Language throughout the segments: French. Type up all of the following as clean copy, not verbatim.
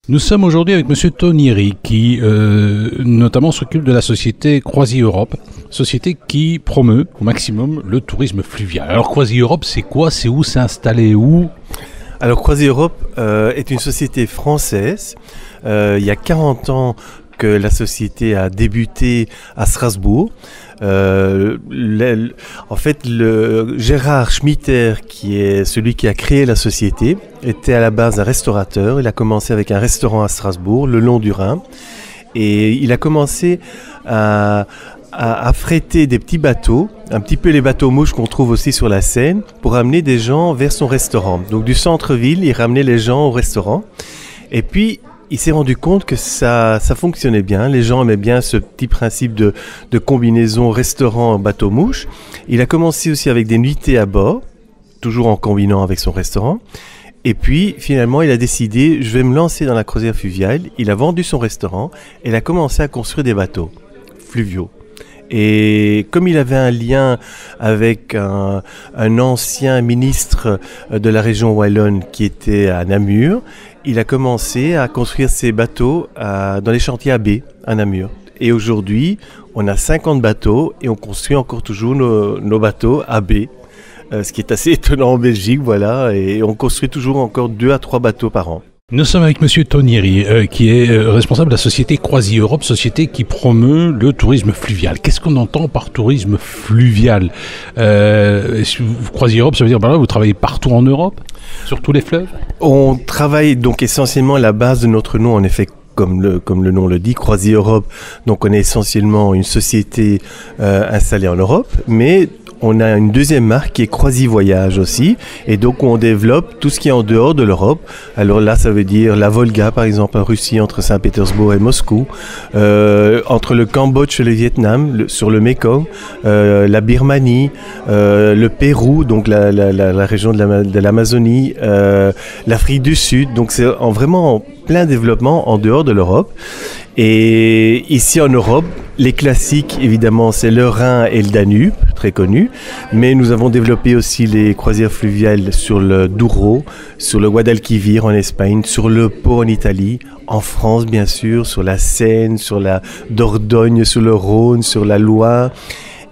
Nous sommes aujourd'hui avec Monsieur Tonieri qui notamment s'occupe de la société Croisier Europe, société qui promeut au maximum le tourisme fluvial. Alors Croisier Europe, c'est quoi? C'est où? C'est installé où? Alors Croisier Europe est une société française. Il y a 40 ans que la société a débuté à Strasbourg. En fait, le Gérard Schmitter, qui est celui qui a créé la société, était à la base un restaurateur. Il a commencé avec un restaurant à Strasbourg, le long du Rhin. Et il a commencé à fréter des petits bateaux, un petit peu les bateaux mouches qu'on trouve aussi sur la Seine, pour amener des gens vers son restaurant. Donc du centre-ville, il ramenait les gens au restaurant. Et puis, il s'est rendu compte que ça fonctionnait bien. Les gens aimaient bien ce petit principe de combinaison restaurant-bateau-mouche. Il a commencé aussi avec des nuitées à bord, toujours en combinant avec son restaurant. Et puis, finalement, il a décidé, je vais me lancer dans la croisière fluviale. Il a vendu son restaurant et il a commencé à construire des bateaux fluviaux. Et comme il avait un lien avec un ancien ministre de la région wallonne qui était à Namur, il a commencé à construire ses bateaux dans les chantiers AB à Namur. Et aujourd'hui, on a 50 bateaux et on construit encore toujours nos bateaux AB, ce qui est assez étonnant en Belgique, voilà. Et on construit toujours encore 2 à 3 bateaux par an. Nous sommes avec Monsieur Tonieri, qui est responsable de la société Croisier Europe, société qui promeut le tourisme fluvial. Qu'est-ce qu'on entend par tourisme fluvial? Croisier Europe, ça veut dire vous travaillez partout en Europe, sur tous les fleuves? On travaille donc essentiellement à la base de notre nom, en effet. Comme le nom le dit, Croisier Europe. Donc on est essentiellement une société installée en Europe, mais on a une deuxième marque qui est Croisier Voyage aussi, et donc on développe tout ce qui est en dehors de l'Europe. Alors là, ça veut dire la Volga, par exemple, en Russie, entre Saint-Pétersbourg et Moscou, entre le Cambodge et le Vietnam, sur le Mekong, la Birmanie, le Pérou, donc la région de l'Amazonie, l'Afrique du Sud. Donc c'est vraiment plein développement en dehors de l'Europe. Et ici en Europe, les classiques, évidemment, c'est le Rhin et le Danube, très connus. Mais nous avons développé aussi les croisières fluviales sur le Douro, sur le Guadalquivir en Espagne, sur le Pô en Italie, en France bien sûr, sur la Seine, sur la Dordogne, sur le Rhône, sur la Loire.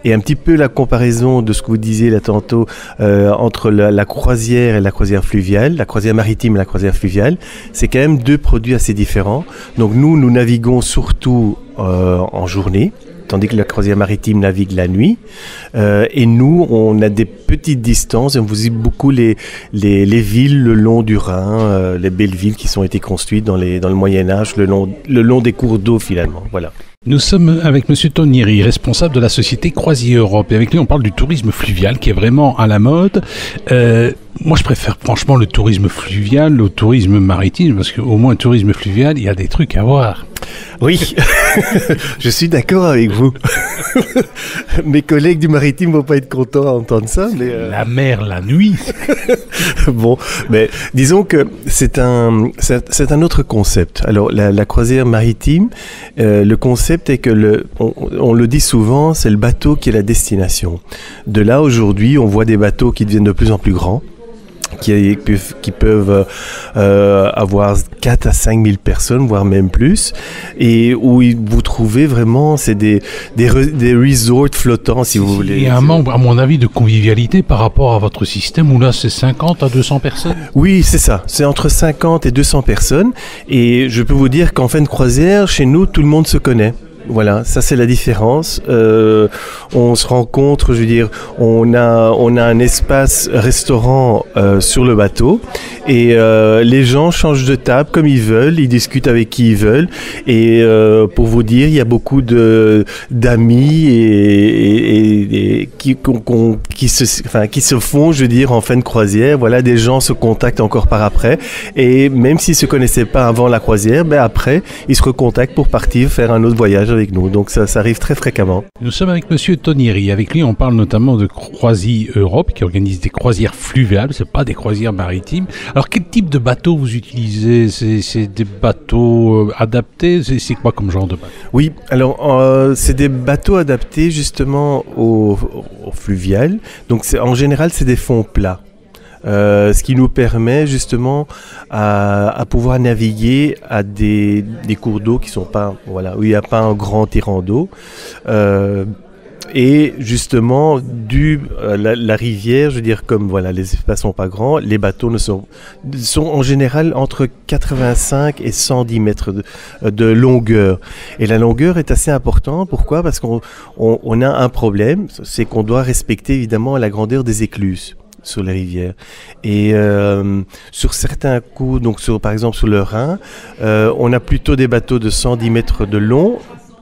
Et un petit peu la comparaison de ce que vous disiez là tantôt entre la croisière et la croisière fluviale, la croisière maritime et la croisière fluviale, c'est quand même 2 produits assez différents. Donc nous naviguons surtout en journée, tandis que la croisière maritime navigue la nuit. Et nous, on a des petites distances, et on visite beaucoup les villes le long du Rhin, les belles villes qui ont été construites dans le Moyen-Âge, le long des cours d'eau finalement. Voilà. Nous sommes avec Monsieur Tonieri, responsable de la société Croisier Europe. Et avec lui, on parle du tourisme fluvial qui est vraiment à la mode. Moi, je préfère franchement le tourisme fluvial au tourisme maritime, parce qu'au moins, le tourisme fluvial, il y a des trucs à voir. Oui, je suis d'accord avec vous. Mes collègues du maritime vont pas être contents à entendre ça, mais la mer la nuit. Bon, mais disons que c'est un autre concept. Alors la croisière maritime, le concept est que on le dit souvent, c'est le bateau qui est la destination. De là aujourd'hui, on voit des bateaux qui deviennent de plus en plus grands, qui peuvent avoir 4 à 5 000 personnes, voire même plus, et où vous trouvez vraiment, c'est des resorts flottants, si vous voulez. Il y a un manque, à mon avis, de convivialité par rapport à votre système, où là, c'est 50 à 200 personnes? Oui, c'est ça. C'est entre 50 et 200 personnes, et je peux vous dire qu'en fin de croisière, chez nous, tout le monde se connaît. Voilà, ça c'est la différence. On se rencontre, je veux dire, on a un espace restaurant sur le bateau, et les gens changent de table comme ils veulent, ils discutent avec qui ils veulent, et pour vous dire, il y a beaucoup d'amis et qui se font, je veux dire, en fin de croisière. Voilà, des gens se contactent encore par après, et même s'ils se connaissaient pas avant la croisière, ben après ils se recontactent pour partir faire un autre voyage avec nous. Donc ça arrive très fréquemment. Nous sommes avec Monsieur Tonieri. Avec lui, on parle notamment de Croisier Europe, qui organise des croisières fluviales. C'est pas des croisières maritimes. Alors, quel type de bateau vous utilisez? C'est des bateaux adaptés? C'est quoi comme genre de bateau? Oui, alors c'est des bateaux adaptés justement au fluvial. Donc en général, c'est des fonds plats. ce qui nous permet justement à pouvoir naviguer à des cours d'eau qui sont pas, voilà, où il n'y a pas un grand tirant d'eau. Et justement, la rivière, je veux dire, comme voilà, les espaces sont pas grands, les bateaux sont en général entre 85 et 110 mètres de longueur. Et la longueur est assez importante. Pourquoi? Parce qu'on a un problème, c'est qu'on doit respecter évidemment la grandeur des écluses sur les rivières. Et sur certains coups, donc par exemple sur le Rhin, on a plutôt des bateaux de 110 mètres de long.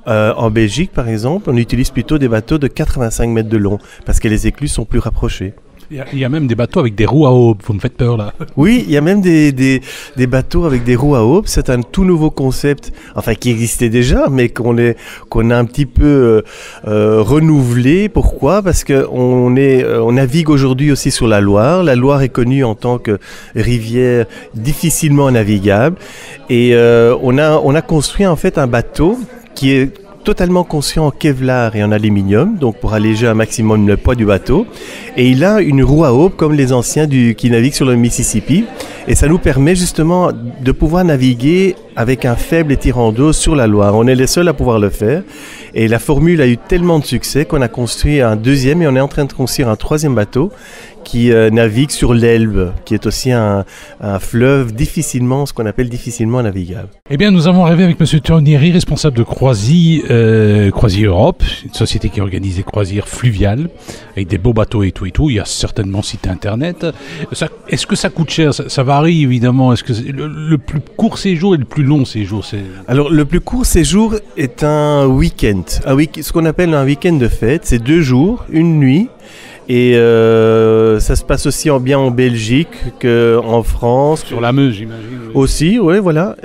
En Belgique, par exemple, on utilise plutôt des bateaux de 85 mètres de long parce que les écluses sont plus rapprochées. Il y a même des bateaux avec des roues à aubes, vous me faites peur là. Oui, il y a même des bateaux avec des roues à aubes. C'est un tout nouveau concept, enfin qui existait déjà, mais qu'on a un petit peu renouvelé. Pourquoi? Parce que on navigue aujourd'hui aussi sur la Loire. La Loire est connue en tant que rivière difficilement navigable, et on a construit en fait un bateau qui est totalement conçu en Kevlar et en aluminium, donc pour alléger un maximum le poids du bateau. Et il a une roue à aubes comme les anciens qui naviguent sur le Mississippi. Et ça nous permet justement de pouvoir naviguer avec un faible étirant d'eau sur la Loire. On est les seuls à pouvoir le faire. Et la formule a eu tellement de succès qu'on a construit un deuxième et on est en train de construire un troisième bateau qui navigue sur l'Elbe, qui est aussi un fleuve ce qu'on appelle difficilement navigable. Eh bien, nous avons arrivé avec M. Tornieri, responsable de Croisies Europe, une société qui organise des croisières fluviales, avec des beaux bateaux et tout et tout. Il y a certainement site internet. Est-ce que ça coûte cher? Ça varie évidemment. Est-ce que le plus court séjour et le plus long séjour? Alors, le plus court séjour est un week-end. Ce qu'on appelle un week-end de fête. C'est 2 jours, 1 nuit. Et ça se passe aussi bien en Belgique qu'en France. Sur la Meuse, j'imagine. Oui. Aussi, oui, voilà.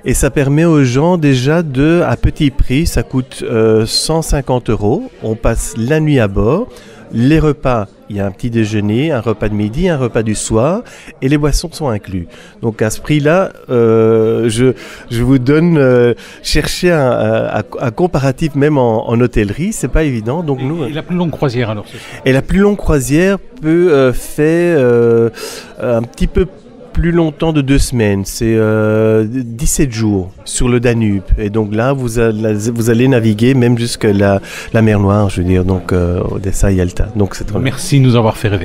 Et ça permet aux gens déjà à petit prix, ça coûte 150 €. On passe la nuit à bord. Les repas, il y a un petit déjeuner, un repas de midi, un repas du soir, et les boissons sont inclus. Donc à ce prix-là, je vous donne, chercher un comparatif même en hôtellerie, c'est pas évident. Donc et la plus longue croisière alors? Et la plus longue croisière peut faire un petit peu plus longtemps de 2 semaines, c'est 17 jours sur le Danube. Et donc là, vous allez naviguer même jusqu'à la mer Noire, je veux dire, donc Odessa et Yalta. Donc c'est très bien. Merci de nous avoir fait rêver.